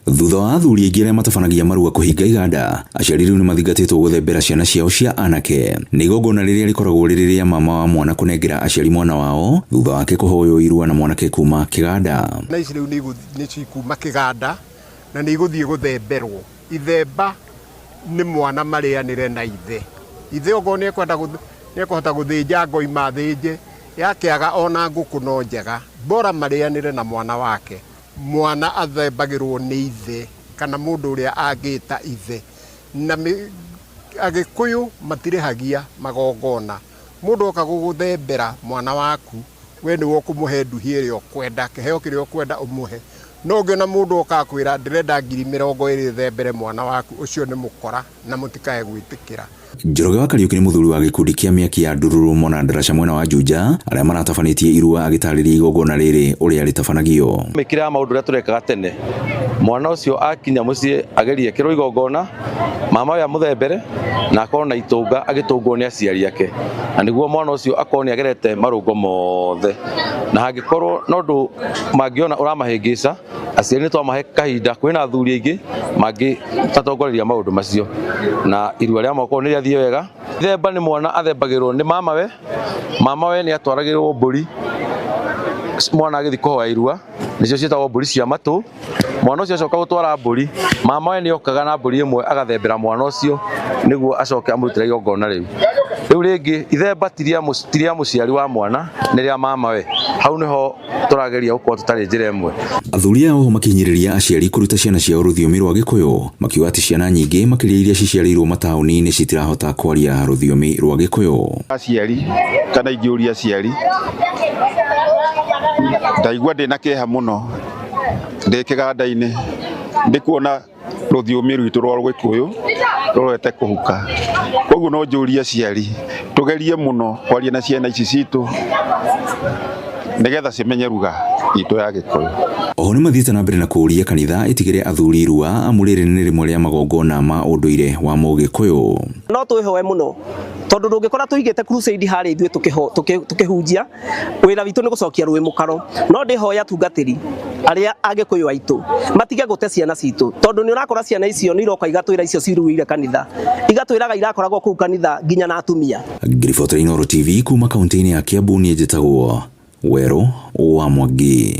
Thutha wa athuri aingĩ arĩa matabanagia marua kũhinga iganda, aciari rĩu nĩ mathingatĩtwo gũthembera ciana ciao cia anake. Nĩ igongona rĩrĩa rĩkoragwo rĩrĩ rĩa mama wa mwana kũnengera aciari mwana wao thutha wake kũhoywo irua na mwanake kuma kĩganda. Na ici rĩu nĩ cikuma kĩganda na nĩ igũthiĩ gũthemberwo. Ithemba nĩ mwana marĩanĩre na ithe. Ithe ogo nĩ ekũhota gũthĩnja ngoima thĩnje, yakĩaga ona ngũkũ no njega, bora marĩanĩre na mwana wake. Mwana athembagĩrwo nĩ ithe kana mũndũ ũrĩa angĩta ithe. Na Agĩkũyũ matirĩhagia magongona. Mũndũ oka gũgũthembera mwana waku, we nĩwe ũkũmũhe nduhi ĩrĩa ũkwenda, kĩheo kĩrĩa ũkwenda ũmũhe. No ũngĩona mũndũ oka kwĩra ndĩrenda 20,000 thembere mwana waku, ũcio nĩ mũkora na mũtikae gwĩtĩkĩra. Njoroge wa Kariuki nĩ mũthuri wa gĩkundi kĩa mĩaki ya Ndururu Mona Ndaraca mwena wa Juja arĩa maratabanĩtie irua agĩtarĩria igongona rĩrĩ ũrĩa rĩtabanagio. Mĩkĩra ya maũndũ ũrĩa tũrekaga tene, mwana ũcio akinya mũciĩ agerie kĩrwo igongona, mama we amũthembere na akorwo na itũnga agĩtũngwo nĩ aciari ake, na nĩguo mwana ũcio akorwo nĩ agerete marũngo mothe. Na hangĩkorwo no ũndũ mangĩona ũramahĩngĩca, aciari nĩ twamahe kahinda, kwĩna athuri aingĩ mangĩtatongoreria maũndũ macio, na irua rĩa moko nĩ rĩathiĩ wega. Themba nĩ mwana athembagĩrwo nĩ mama we nĩ atwaragĩrwo mbũri mwana agĩthiĩ kũhoya irua, nĩcio ciĩtagwo mbũri cia matũ. Mwana ũcio acoka gũtwara mbũri, mama we nĩ okaga na mbũri ĩmwe agathembera mwana ũcio nĩguo acoke amũrutĩre igongona rĩu. Rĩu rĩngĩ ithemba ti rĩa mũciari wa mwana, nĩ rĩa mama we. Hau nĩho tũrageria gũkorwo tũtarĩ njĩra ĩmwe. Athuri ao makinyĩrĩria aciari kũruta ciana ciao rũthiomi rwa Gĩkũyũ, makiuga atĩ ciana nyingĩ makĩria iria ciciarĩirwo mataũni-inĩ citirahota kwaria rũthiomi rwa Gĩkũyũ. Aciari kana ingĩũria aciari, ndaigua ndĩna kĩeha mũno ndĩ kĩganda-inĩ ndĩkuona rũthiomi rwitũ rwa Gĩkũyũ rũrete kũhuka. Koguo no njũrie aciari tũgerie mũno kwaria na ciana ici citũ nĩgetha cimenye ruga itũ ya Gĩkũyũ. Oho nĩ mathiĩte na mbere na kũũria kanitha ĩtigĩre athuri irua amu rĩrĩ nĩ rĩmwe rĩa magongona ma ũndũire wa Mũgĩkũyũ. No twĩhoe mũno tondũ ndũngĩkora tũigĩte crusade harĩa ithuĩ tũkĩhunjia, wĩra witũ nĩ gũcokia rũĩ mũkaro. No ndĩhoya tungatĩri arĩa Agĩkũyũ aitũ matige gũte ciana citũ, tondũ nĩ ũrakora ciana icio nĩ iroka igatwĩra icio ciruĩire kanitha, igatwĩraga irakoragwo kũu kanitha nginya na atumia. Ngiriboti ya Inooro TV kuma kaunti-inĩ ya Kiambu, niĩ njĩtagwo Werũ wa Mwangi.